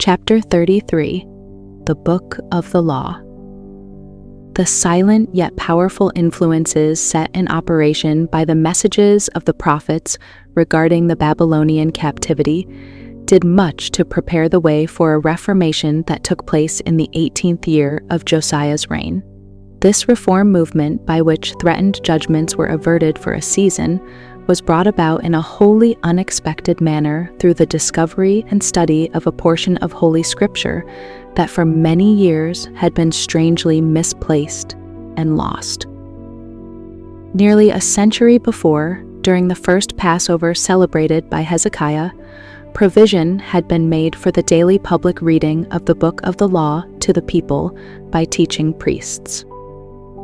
Chapter 33, The Book of the Law. The silent yet powerful influences set in operation by the messages of the prophets regarding the Babylonian captivity did much to prepare the way for a reformation that took place in the 18th year of Josiah's reign. This reform movement, by which threatened judgments were averted for a season, was brought about in a wholly unexpected manner through the discovery and study of a portion of Holy Scripture that for many years had been strangely misplaced and lost. Nearly a century before, during the first Passover celebrated by Hezekiah, provision had been made for the daily public reading of the Book of the Law to the people by teaching priests.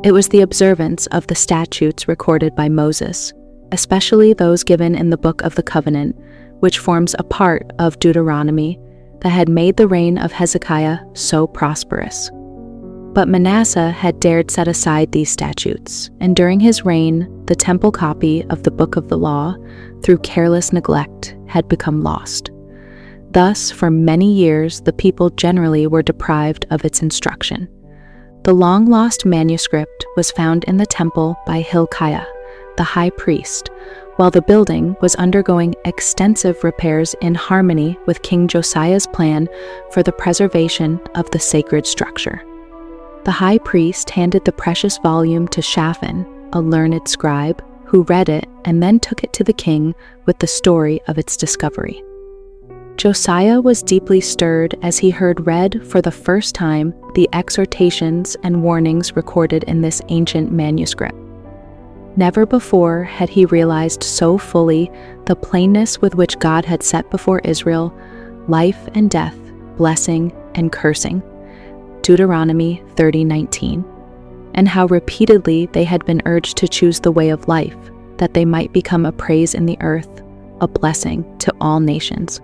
It was the observance of the statutes recorded by Moses, especially those given in the Book of the Covenant, which forms a part of Deuteronomy, that had made the reign of Hezekiah so prosperous. But Manasseh had dared set aside these statutes, and during his reign, the temple copy of the Book of the Law, through careless neglect, had become lost. Thus, for many years, the people generally were deprived of its instruction. The long-lost manuscript was found in the temple by Hilkiah, the high priest, while the building was undergoing extensive repairs in harmony with King Josiah's plan for the preservation of the sacred structure. The high priest handed the precious volume to Shaphan, a learned scribe, who read it and then took it to the king with the story of its discovery. Josiah was deeply stirred as he heard read for the first time the exhortations and warnings recorded in this ancient manuscript. Never before had he realized so fully the plainness with which God had set before Israel life and death, blessing and cursing, Deuteronomy 30:19, and how repeatedly they had been urged to choose the way of life, that they might become a praise in the earth, a blessing to all nations.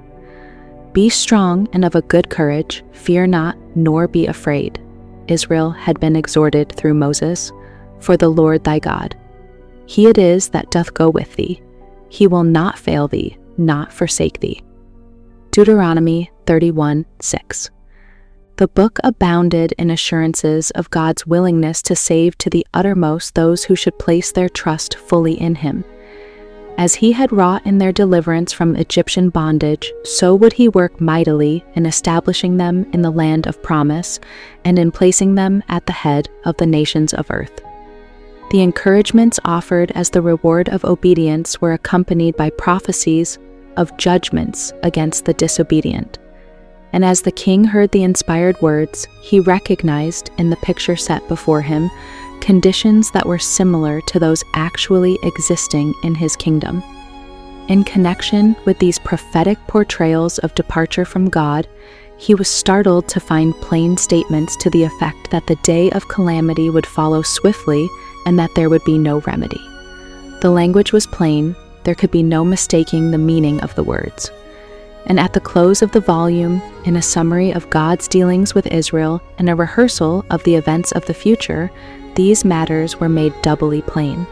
Be strong and of a good courage, fear not, nor be afraid, Israel had been exhorted through Moses, for the Lord thy God, He it is that doth go with thee. He will not fail thee, not forsake thee. Deuteronomy 31:6. The book abounded in assurances of God's willingness to save to the uttermost those who should place their trust fully in Him. As He had wrought in their deliverance from Egyptian bondage, so would He work mightily in establishing them in the land of promise and in placing them at the head of the nations of earth. The encouragements offered as the reward of obedience were accompanied by prophecies of judgments against the disobedient. And as the king heard the inspired words, he recognized in the picture set before him conditions that were similar to those actually existing in his kingdom. In connection with these prophetic portrayals of departure from God, he was startled to find plain statements to the effect that the day of calamity would follow swiftly and that there would be no remedy. The language was plain, there could be no mistaking the meaning of the words. And at the close of the volume, in a summary of God's dealings with Israel and a rehearsal of the events of the future, these matters were made doubly plain.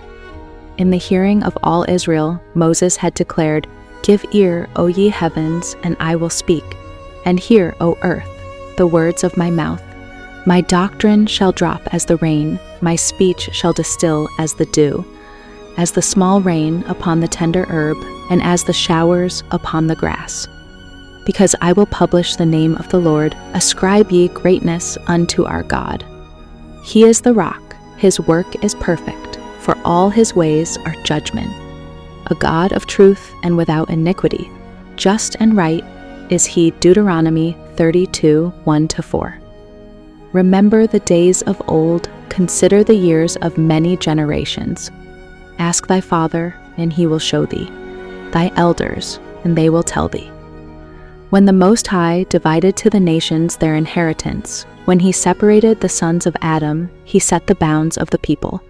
In the hearing of all Israel, Moses had declared, "Give ear, O ye heavens, and I will speak, and hear, O earth, the words of my mouth. My doctrine shall drop as the rain, my speech shall distill as the dew, as the small rain upon the tender herb, and as the showers upon the grass. Because I will publish the name of the Lord, ascribe ye greatness unto our God. He is the rock, His work is perfect, for all His ways are judgment. A God of truth and without iniquity, just and right is He." Deuteronomy 32:1-4. Remember the days of old, consider the years of many generations. Ask thy father, and he will show thee, thy elders, and they will tell thee. When the Most High divided to the nations their inheritance, when He separated the sons of Adam, He set the bounds of the people,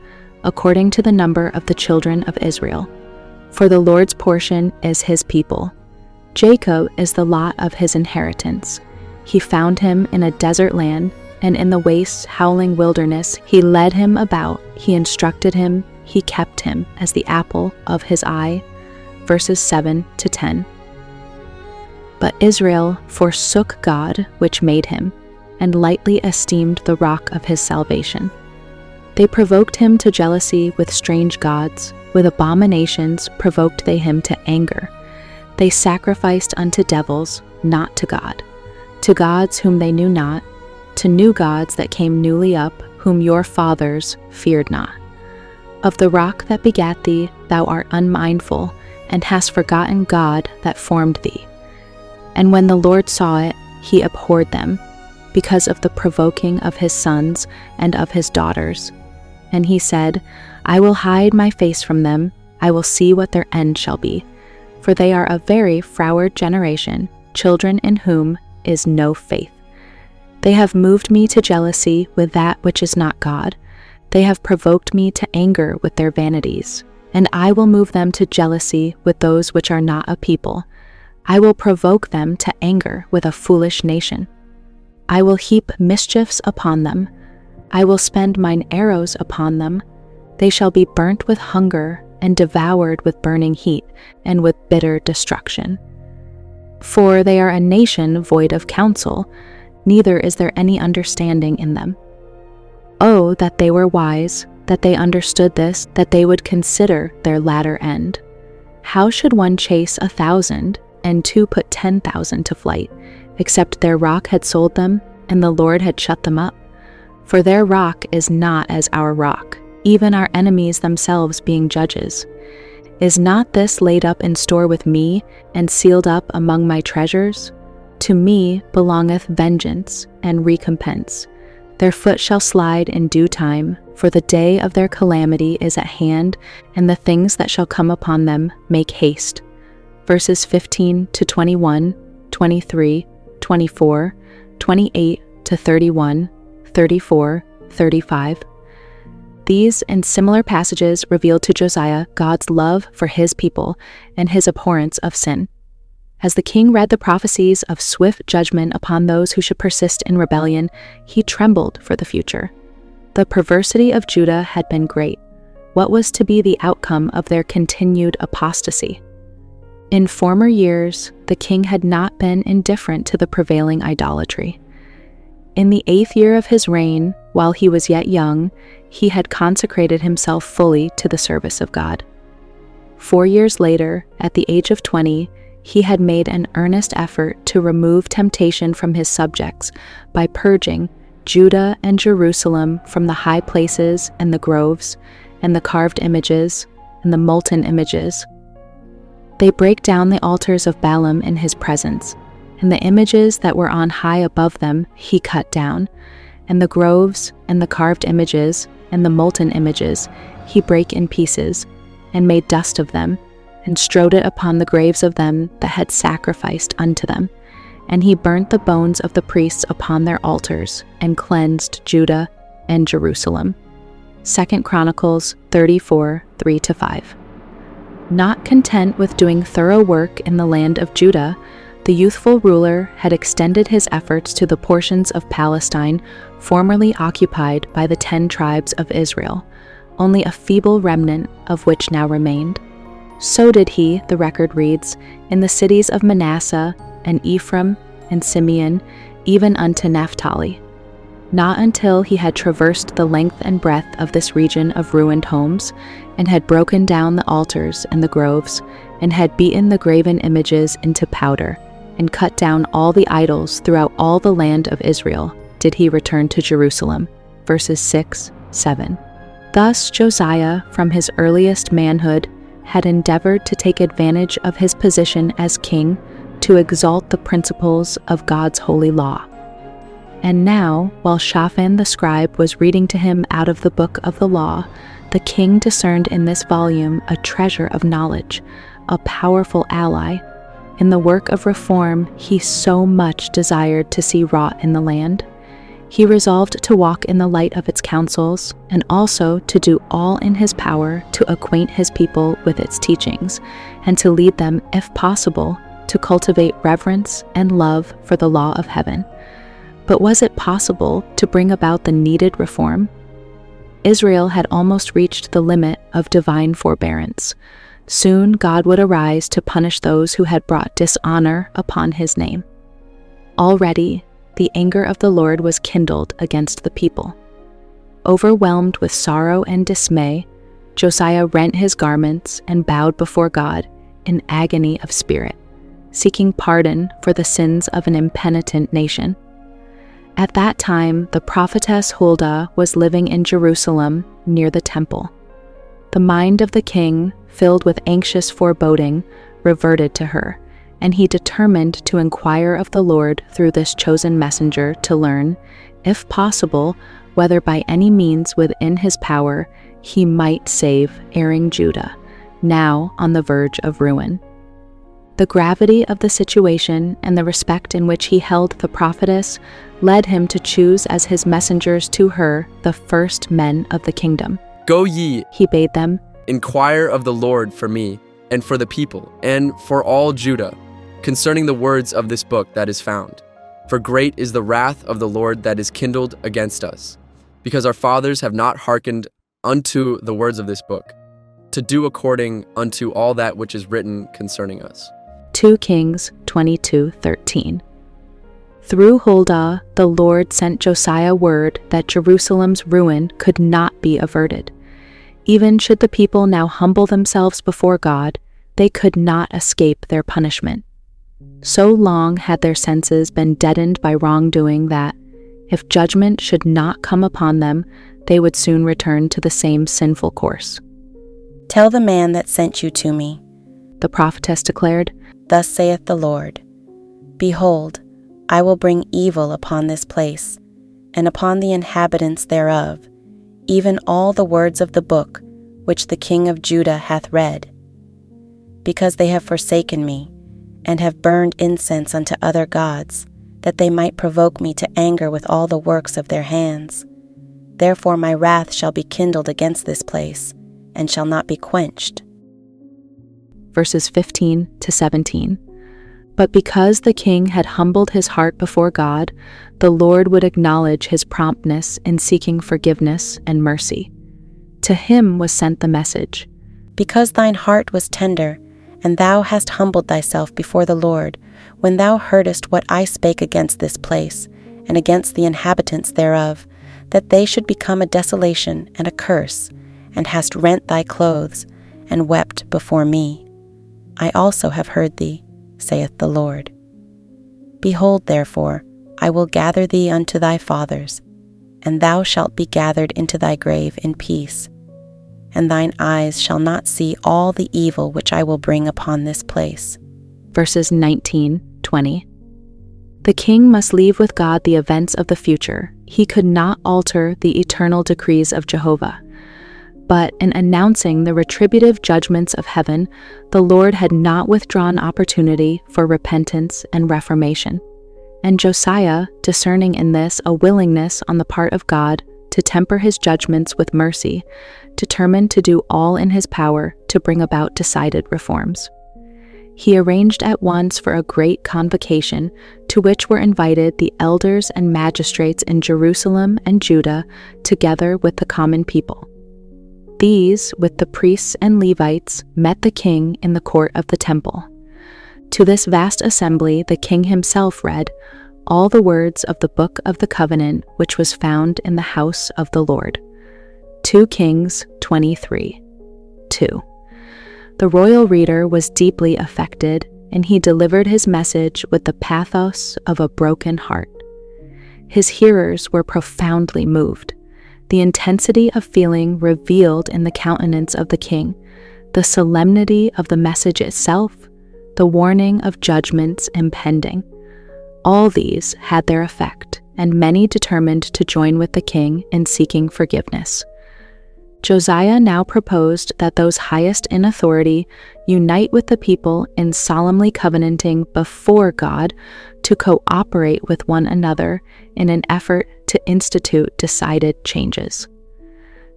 according to the number of the children of Israel. For the Lord's portion is His people. Jacob is the lot of His inheritance. He found him in a desert land, and in the waste, howling wilderness He led him about, He instructed him, He kept him as the apple of His eye. Verses 7-10. But Israel forsook God, which made him, and lightly esteemed the rock of his salvation. They provoked him to jealousy with strange gods, with abominations provoked they him to anger. They sacrificed unto devils, not to God, to gods whom they knew not, to new gods that came newly up, whom your fathers feared not. Of the rock that begat thee, thou art unmindful, and hast forgotten God that formed thee. And when the Lord saw it, he abhorred them, because of the provoking of his sons and of his daughters. And he said, I will hide my face from them, I will see what their end shall be. For they are a very froward generation, children in whom is no faith. They have moved me to jealousy with that which is not God. They have provoked me to anger with their vanities. And I will move them to jealousy with those which are not a people. I will provoke them to anger with a foolish nation. I will heap mischiefs upon them. I will spend mine arrows upon them. They shall be burnt with hunger, and devoured with burning heat, and with bitter destruction. For they are a nation void of counsel, neither is there any understanding in them. Oh, that they were wise, that they understood this, that they would consider their latter end. How should one chase 1,000, and two put 10,000 to flight, except their rock had sold them, and the Lord had shut them up? For their rock is not as our rock, even our enemies themselves being judges. Is not this laid up in store with me, and sealed up among my treasures? To me belongeth vengeance and recompense. Their foot shall slide in due time, for the day of their calamity is at hand, and the things that shall come upon them make haste. Verses 15 to 21, 23, 24, 28 to 31, 34, 35. These and similar passages revealed to Josiah God's love for his people and his abhorrence of sin. As the king read the prophecies of swift judgment upon those who should persist in rebellion, he trembled for the future. The perversity of Judah had been great. What was to be the outcome of their continued apostasy? In former years, the king had not been indifferent to the prevailing idolatry. In the 8th year of his reign, while he was yet young, he had consecrated himself fully to the service of God. 4 years later, at the age of 20, he had made an earnest effort to remove temptation from his subjects by purging Judah and Jerusalem from the high places and the groves, and the carved images, and the molten images. They break down the altars of Baalim in his presence, and the images that were on high above them he cut down, and the groves, and the carved images, and the molten images he brake in pieces, and made dust of them, and strowed it upon the graves of them that had sacrificed unto them. And he burnt the bones of the priests upon their altars, and cleansed Judah and Jerusalem. 2 Chronicles 34, 3-5. Not content with doing thorough work in the land of Judah, the youthful ruler had extended his efforts to the portions of Palestine formerly occupied by the 10 tribes of Israel, only a feeble remnant of which now remained. So did he, the record reads, in the cities of Manasseh and Ephraim and Simeon, even unto Naphtali. Not until he had traversed the length and breadth of this region of ruined homes, and had broken down the altars and the groves, and had beaten the graven images into powder, and cut down all the idols throughout all the land of Israel, did he return to Jerusalem. Verses 6, 7. Thus Josiah, from his earliest manhood, had endeavored to take advantage of his position as king to exalt the principles of God's holy law. And now, while Shaphan the scribe was reading to him out of the book of the law, the king discerned in this volume a treasure of knowledge, a powerful ally, in the work of reform he so much desired to see wrought in the land. He resolved to walk in the light of its counsels, and also to do all in his power to acquaint his people with its teachings, and to lead them, if possible, to cultivate reverence and love for the law of heaven. But was it possible to bring about the needed reform? Israel had almost reached the limit of divine forbearance. Soon God would arise to punish those who had brought dishonor upon his name. Already, the anger of the Lord was kindled against the people. Overwhelmed with sorrow and dismay, Josiah rent his garments and bowed before God in agony of spirit, seeking pardon for the sins of an impenitent nation. At that time, the prophetess Huldah was living in Jerusalem near the temple. The mind of the king, filled with anxious foreboding, reverted to her, and he determined to inquire of the Lord through this chosen messenger to learn, if possible, whether by any means within his power he might save erring Judah, now on the verge of ruin. The gravity of the situation and the respect in which he held the prophetess led him to choose as his messengers to her the first men of the kingdom. Go ye, he bade them, inquire of the Lord for me, and for the people, and for all Judah, concerning the words of this book that is found. For great is the wrath of the Lord that is kindled against us, because our fathers have not hearkened unto the words of this book, to do according unto all that which is written concerning us. 2 Kings 22:13. Through Huldah, the Lord sent Josiah word that Jerusalem's ruin could not be averted. Even should the people now humble themselves before God, they could not escape their punishment. So long had their senses been deadened by wrongdoing that, if judgment should not come upon them, they would soon return to the same sinful course. Tell the man that sent you to me, the prophetess declared, Thus saith the Lord, Behold, I will bring evil upon this place, and upon the inhabitants thereof, even all the words of the book which the king of Judah hath read. Because they have forsaken me, and have burned incense unto other gods, that they might provoke me to anger with all the works of their hands. Therefore my wrath shall be kindled against this place, and shall not be quenched. Verses 15-17. But because the king had humbled his heart before God, the Lord would acknowledge his promptness in seeking forgiveness and mercy. To him was sent the message, Because thine heart was tender, and thou hast humbled thyself before the Lord, when thou heardest what I spake against this place, and against the inhabitants thereof, that they should become a desolation and a curse, and hast rent thy clothes, and wept before me. I also have heard thee, saith the Lord. Behold, therefore, I will gather thee unto thy fathers, and thou shalt be gathered into thy grave in peace, and thine eyes shall not see all the evil which I will bring upon this place. Verses 19-20. The king must leave with God the events of the future. He could not alter the eternal decrees of Jehovah. But in announcing the retributive judgments of heaven, the Lord had not withdrawn opportunity for repentance and reformation. And Josiah, discerning in this a willingness on the part of God to temper his judgments with mercy, determined to do all in his power to bring about decided reforms. He arranged at once for a great convocation to which were invited the elders and magistrates in Jerusalem and Judah, together with the common people. These, with the priests and Levites, met the king in the court of the temple. To this vast assembly the king himself read all the words of the book of the covenant which was found in the house of the Lord. 2 Kings 23:2. The royal reader was deeply affected, and he delivered his message with the pathos of a broken heart. His hearers were profoundly moved. The intensity of feeling revealed in the countenance of the king, the solemnity of the message itself, the warning of judgments impending. All these had their effect, and many determined to join with the king in seeking forgiveness. Josiah now proposed that those highest in authority unite with the people in solemnly covenanting before God to cooperate with one another in an effort to institute decided changes.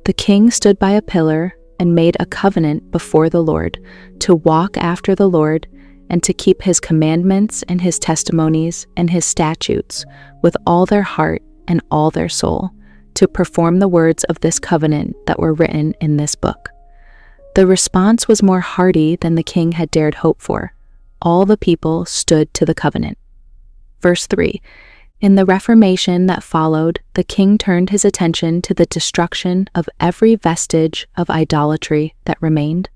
The king stood by a pillar and made a covenant before the Lord to walk after the Lord and to keep his commandments and his testimonies and his statutes with all their heart and all their soul, to perform the words of this covenant that were written in this book. The response was more hearty than the king had dared hope for. All the people stood to the covenant. Verse 3. In the Reformation that followed, the king turned his attention to the destruction of every vestige of idolatry that remained.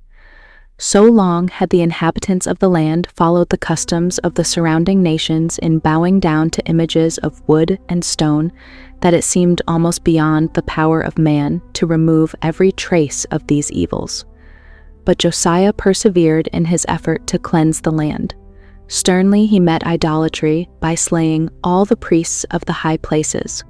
So long had the inhabitants of the land followed the customs of the surrounding nations in bowing down to images of wood and stone that it seemed almost beyond the power of man to remove every trace of these evils. But Josiah persevered in his effort to cleanse the land. Sternly he met idolatry by slaying all the priests of the high places.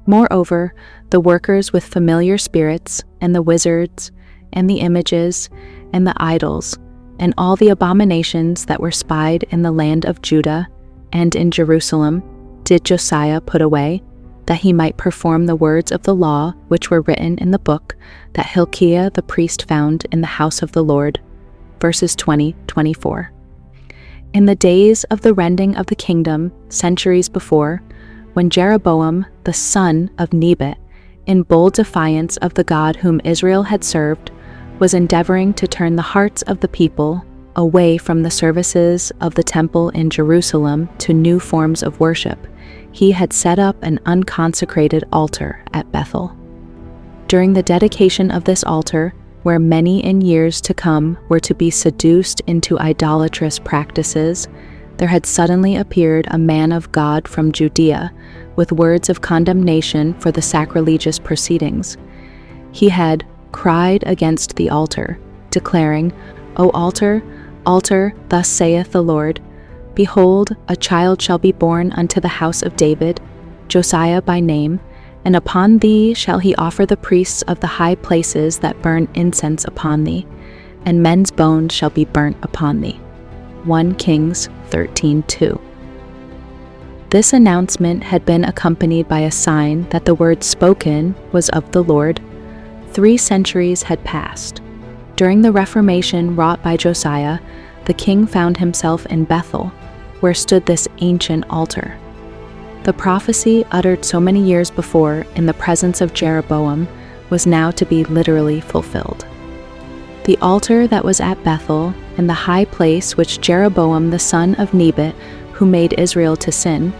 Moreover, the workers with familiar spirits, and the wizards, and the images, and the idols, and all the abominations that were spied in the land of Judah and in Jerusalem, did Josiah put away, that he might perform the words of the law which were written in the book that Hilkiah the priest found in the house of the Lord. Verses 20-24. In the days of the rending of the kingdom, centuries before, when Jeroboam, the son of Nebat, in bold defiance of the God whom Israel had served, was endeavoring to turn the hearts of the people away from the services of the temple in Jerusalem to new forms of worship, he had set up an unconsecrated altar at Bethel. During the dedication of this altar, where many in years to come were to be seduced into idolatrous practices, there had suddenly appeared a man of God from Judea with words of condemnation for the sacrilegious proceedings. He had cried against the altar, declaring, O altar, altar, thus saith the Lord, Behold, a child shall be born unto the house of David, Josiah by name, and upon thee shall he offer the priests of the high places that burn incense upon thee, and men's bones shall be burnt upon thee. 1 Kings 13:2. This announcement had been accompanied by a sign that the word spoken was of the Lord. 3 centuries had passed. During the Reformation wrought by Josiah, the king found himself in Bethel, where stood this ancient altar. The prophecy uttered so many years before in the presence of Jeroboam was now to be literally fulfilled. The altar that was at Bethel, in the high place which Jeroboam the son of Nebat, who made Israel to sin,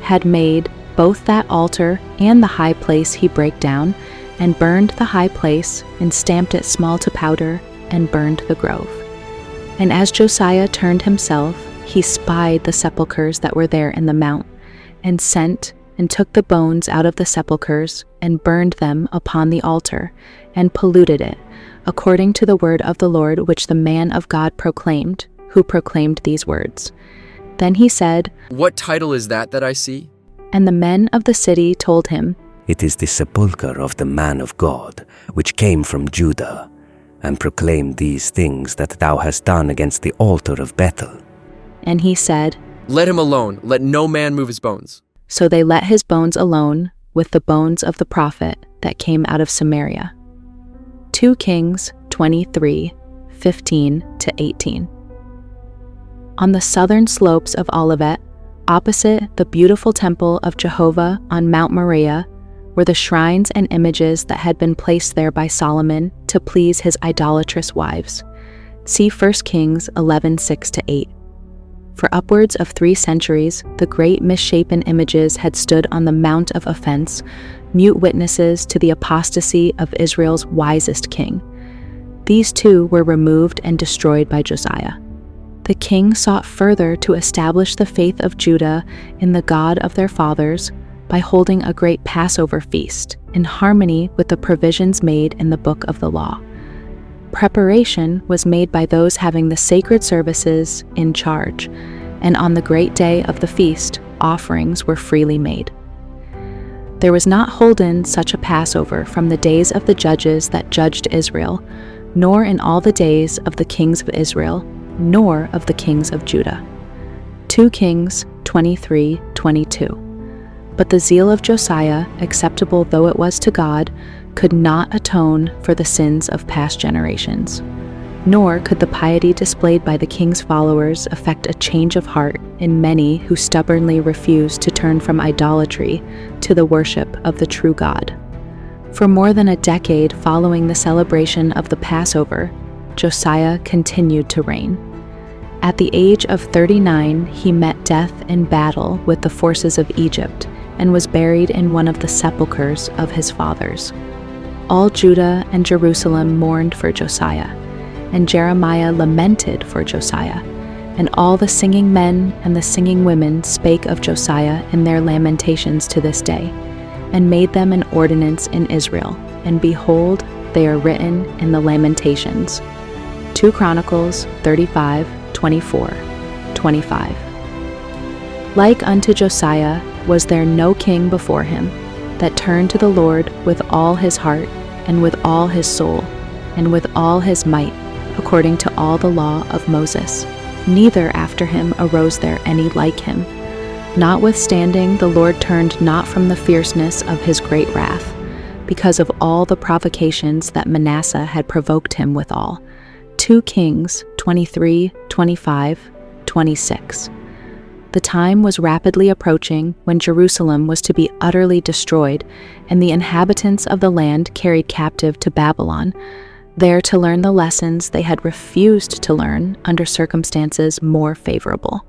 had made, both that altar and the high place he brake down, and burned the high place, and stamped it small to powder, and burned the grove. And as Josiah turned himself, he spied the sepulchres that were there in the mount, and sent and took the bones out of the sepulchres, and burned them upon the altar, and polluted it, according to the word of the Lord which the man of God proclaimed, who proclaimed these words. Then he said, What title is that I see? And the men of the city told him, It is the sepulchre of the man of God, which came from Judah, and proclaimed these things that thou hast done against the altar of Bethel. And he said, Let him alone, let no man move his bones. So they let his bones alone with the bones of the prophet that came out of Samaria. 2 Kings 23:15-18. On the southern slopes of Olivet, opposite the beautiful temple of Jehovah on Mount Moriah, were the shrines and images that had been placed there by Solomon to please his idolatrous wives. See 1 Kings 11:6-8. For upwards of 3 centuries, the great misshapen images had stood on the Mount of Offense, mute witnesses to the apostasy of Israel's wisest king. These too were removed and destroyed by Josiah. The king sought further to establish the faith of Judah in the God of their fathers by holding a great Passover feast in harmony with the provisions made in the book of the law. Preparation was made by those having the sacred services in charge, and on the great day of the feast, offerings were freely made. There was not holden such a Passover from the days of the judges that judged Israel, nor in all the days of the kings of Israel, nor of the kings of Judah. 2 Kings 23:22. But the zeal of Josiah, acceptable though it was to God, could not atone for the sins of past generations, nor could the piety displayed by the king's followers effect a change of heart in many who stubbornly refused to turn from idolatry to the worship of the true God. For more than a decade following the celebration of the Passover, Josiah continued to reign. At the age of 39, he met death in battle with the forces of Egypt and was buried in one of the sepulchres of his fathers. All Judah and Jerusalem mourned for Josiah, and Jeremiah lamented for Josiah, and all the singing men and the singing women spake of Josiah in their lamentations to this day, and made them an ordinance in Israel, and behold, they are written in the Lamentations. 2 Chronicles 35, 24, 25. Like unto Josiah was there no king before him, that turned to the Lord with all his heart, and with all his soul, and with all his might, according to all the law of Moses. Neither after him arose there any like him. Notwithstanding, the Lord turned not from the fierceness of his great wrath, because of all the provocations that Manasseh had provoked him withal. 2 Kings 23, 25, 26. The time was rapidly approaching when Jerusalem was to be utterly destroyed, and the inhabitants of the land carried captive to Babylon, there to learn the lessons they had refused to learn under circumstances more favorable.